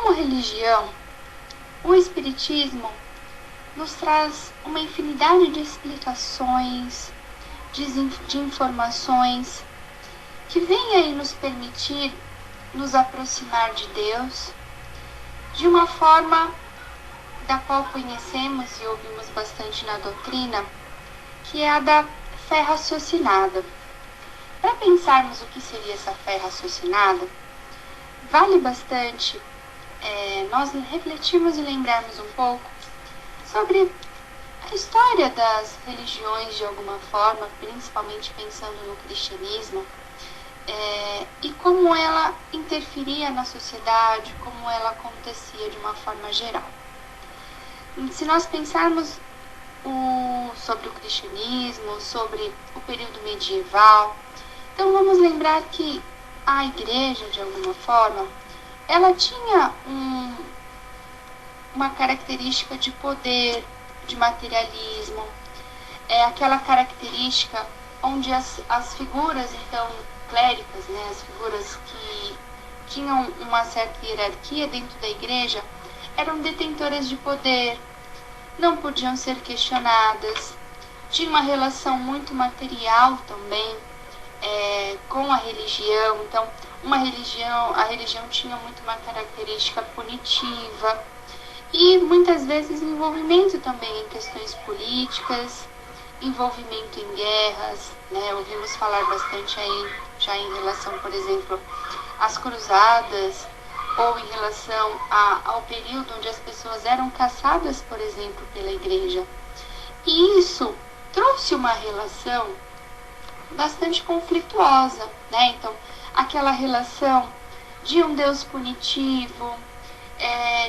como religião, o Espiritismo nos traz uma infinidade de explicações, de informações que vêm aí nos permitir nos aproximar de Deus de uma forma da qual conhecemos e ouvimos bastante na doutrina, que é a da fé raciocinada. Para pensarmos o que seria essa fé raciocinada, vale bastante nós refletirmos e lembrarmos um pouco sobre a história das religiões de alguma forma, principalmente pensando no cristianismo, e como ela interferia na sociedade, como ela acontecia de uma forma geral. Se nós pensarmos sobre o cristianismo, sobre o período medieval, então vamos lembrar que a igreja, de alguma forma, ela tinha uma característica de poder, de materialismo, aquela característica onde as figuras, então, cléricas, né, as figuras que tinham uma certa hierarquia dentro da igreja, eram detentoras de poder, não podiam ser questionadas, tinha uma relação muito material também com a religião. Então, a religião tinha muito uma característica punitiva e muitas vezes envolvimento também em questões políticas, envolvimento em guerras, né? Ouvimos falar bastante aí já em relação, por exemplo, às cruzadas, ou em relação ao período onde as pessoas eram caçadas, por exemplo, pela igreja. E isso trouxe uma relação bastante conflituosa, né? Então, aquela relação de um Deus punitivo,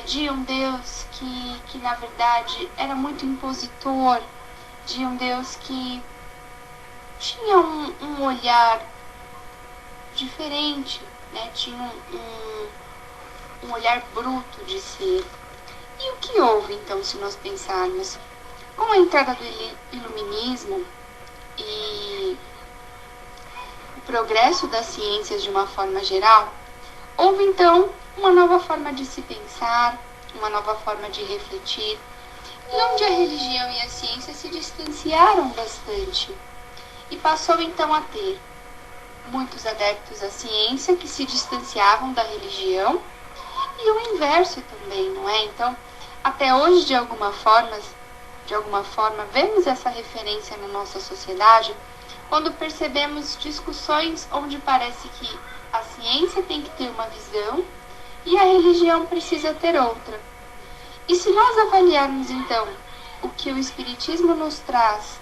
de um Deus que na verdade era muito impositor, de um Deus que tinha um olhar diferente, né? Tinha um olhar bruto de ser. E o que houve, então, se nós pensarmos? Com a entrada do iluminismo e o progresso das ciências de uma forma geral, houve, então, uma nova forma de se pensar, uma nova forma de refletir, e onde a religião e a ciência se distanciaram bastante. E passou, então, a ter muitos adeptos à ciência que se distanciavam da religião, e o inverso também, não é? Então, até hoje, de alguma forma, vemos essa referência na nossa sociedade, quando percebemos discussões onde parece que a ciência tem que ter uma visão e a religião precisa ter outra. E se nós avaliarmos, então, o que o Espiritismo nos traz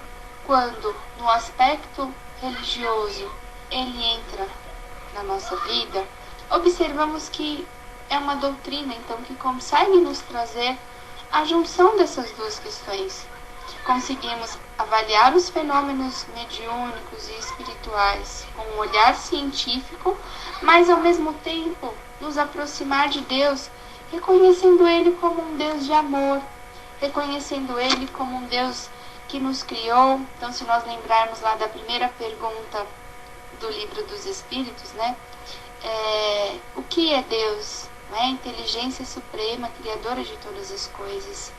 quando, no aspecto religioso, ele entra na nossa vida, observamos que é uma doutrina, então, que consegue nos trazer a junção dessas duas questões. Conseguimos avaliar os fenômenos mediúnicos e espirituais com um olhar científico, mas, ao mesmo tempo, nos aproximar de Deus, reconhecendo Ele como um Deus de amor, reconhecendo Ele como um Deus que nos criou. Então, se nós lembrarmos lá da primeira pergunta do Livro dos Espíritos, né? O que é Deus? A inteligência suprema, criadora de todas as coisas.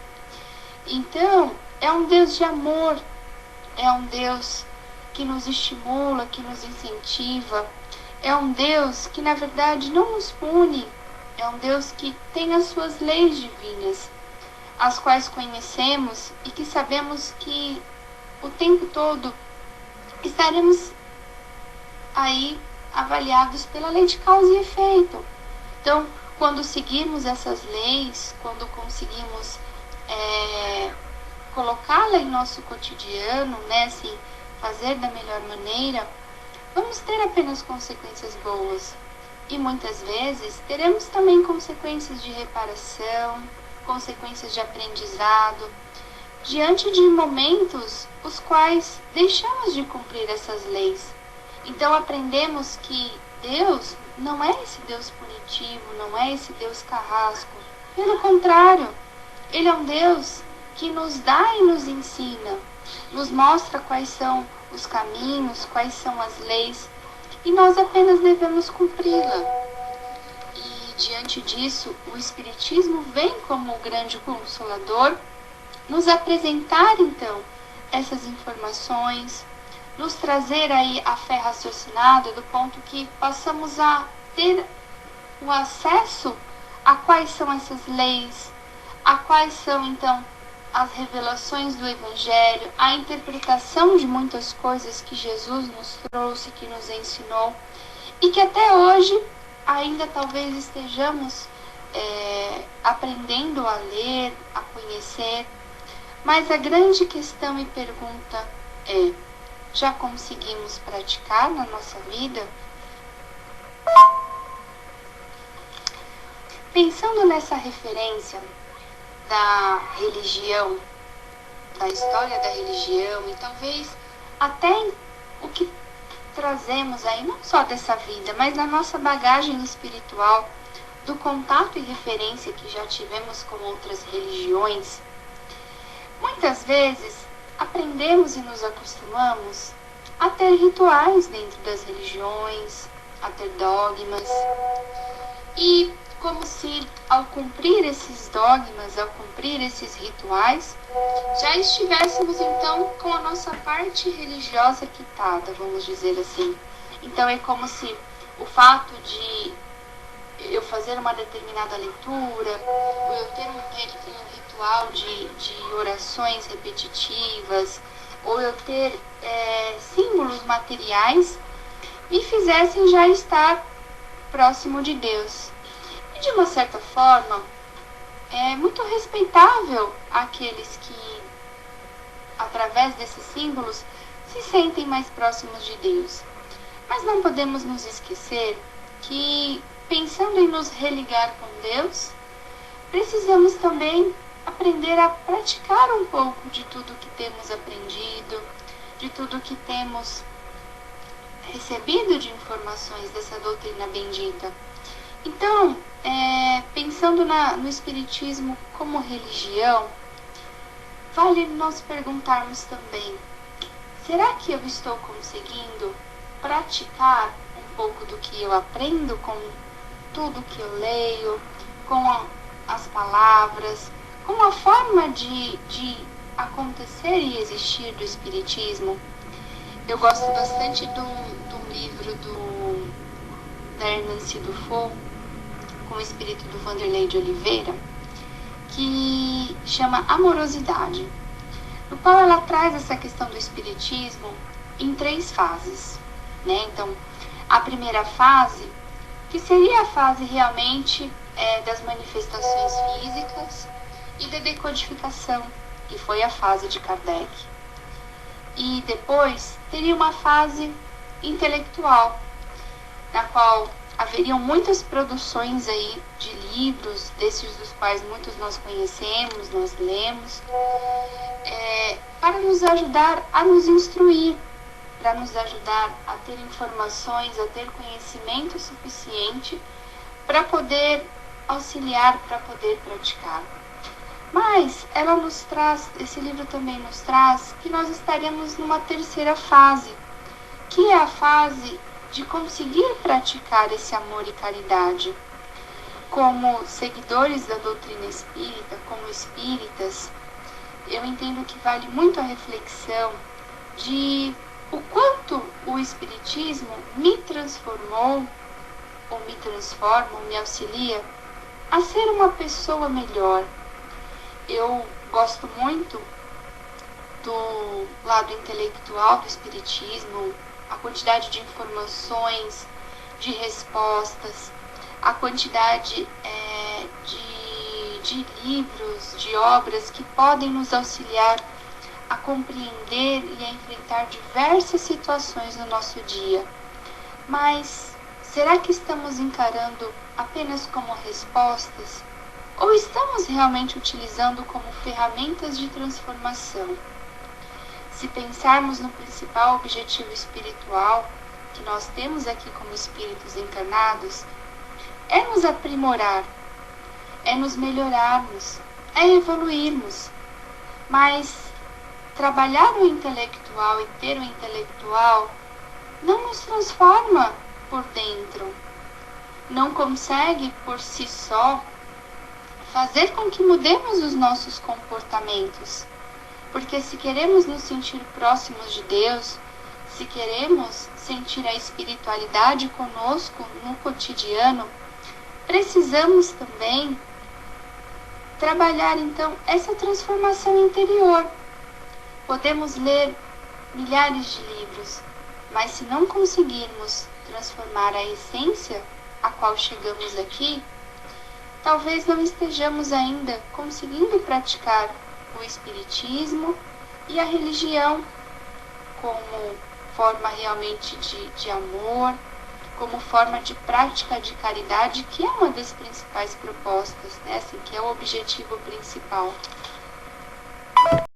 Então, é um Deus de amor, é um Deus que nos estimula, que nos incentiva, é um Deus que, na verdade, não nos pune, é um Deus que tem as suas leis divinas, as quais conhecemos e que sabemos que o tempo todo estaremos aí avaliados pela lei de causa e efeito. Então, quando seguimos essas leis, quando conseguimos colocá-la em nosso cotidiano, né, assim, fazer da melhor maneira, vamos ter apenas consequências boas. E muitas vezes teremos também consequências de reparação, consequências de aprendizado, diante de momentos os quais deixamos de cumprir essas leis. Então aprendemos que Deus não é esse Deus punitivo, não é esse Deus carrasco. Pelo contrário, Ele é um Deus que nos dá e nos ensina, nos mostra quais são os caminhos, quais são as leis, e nós apenas devemos cumpri-la. E diante disso, o Espiritismo vem como o grande consolador nos apresentar, então, essas informações, nos trazer aí a fé raciocinada do ponto que possamos a ter o acesso a quais são essas leis, a quais são, então, as revelações do Evangelho, a interpretação de muitas coisas que Jesus nos trouxe, que nos ensinou, e que até hoje ainda talvez estejamos aprendendo a ler, a conhecer, mas a grande questão e pergunta é: já conseguimos praticar na nossa vida? Pensando nessa referência da religião, da história da religião e talvez até o que trazemos aí, não só dessa vida, mas da nossa bagagem espiritual, do contato e referência que já tivemos com outras religiões, muitas vezes aprendemos e nos acostumamos a ter rituais dentro das religiões, a ter dogmas, e como se ao cumprir esses dogmas, ao cumprir esses rituais, já estivéssemos então com a nossa parte religiosa quitada, vamos dizer assim. Então é como se o fato de eu fazer uma determinada leitura, ou eu ter um ritual de orações repetitivas, ou eu ter símbolos materiais, me fizessem já estar próximo de Deus. E de uma certa forma, é muito respeitável aqueles que, através desses símbolos, se sentem mais próximos de Deus. Mas não podemos nos esquecer que, pensando em nos religar com Deus, precisamos também aprender a praticar um pouco de tudo que temos aprendido, de tudo que temos recebido de informações dessa doutrina bendita. Então, pensando no Espiritismo como religião, vale nós perguntarmos também: será que eu estou conseguindo praticar um pouco do que eu aprendo com tudo que eu leio, com as palavras, com a forma de acontecer e existir do Espiritismo? Eu gosto bastante de um livro da Hermance Dufour, com o espírito do Vanderlei de Oliveira, que chama Amorosidade, no qual ela traz essa questão do Espiritismo em 3 fases, né? Então, a primeira fase, que seria a fase realmente das manifestações físicas e da decodificação, que foi a fase de Kardec. E depois teria uma fase intelectual, na qual haveriam muitas produções aí de livros, desses dos quais muitos nós conhecemos, nós lemos, para nos ajudar a nos instruir, para nos ajudar a ter informações, a ter conhecimento suficiente para poder auxiliar, para poder praticar. Mas ela nos traz, esse livro também nos traz, que nós estaremos numa terceira fase, que é a fase de conseguir praticar esse amor e caridade. Como seguidores da doutrina espírita, como espíritas, eu entendo que vale muito a reflexão de o quanto o Espiritismo me transformou, ou me transforma, ou me auxilia a ser uma pessoa melhor. Eu gosto muito do lado intelectual do Espiritismo, a quantidade de informações, de respostas, a quantidade de livros, de obras que podem nos auxiliar a compreender e a enfrentar diversas situações no nosso dia. Mas será que estamos encarando apenas como respostas? Ou estamos realmente utilizando como ferramentas de transformação? Se pensarmos no principal objetivo espiritual que nós temos aqui como espíritos encarnados, é nos aprimorar, é nos melhorarmos, é evoluirmos. Mas trabalhar o intelectual e ter o intelectual não nos transforma por dentro, não consegue por si só fazer com que mudemos os nossos comportamentos. Porque se queremos nos sentir próximos de Deus, se queremos sentir a espiritualidade conosco no cotidiano, precisamos também trabalhar então essa transformação interior. Podemos ler milhares de livros, mas se não conseguirmos transformar a essência a qual chegamos aqui, talvez não estejamos ainda conseguindo praticar o espiritismo e a religião como forma realmente de amor, como forma de prática de caridade, que é uma das principais propostas, né? Assim, que é o objetivo principal.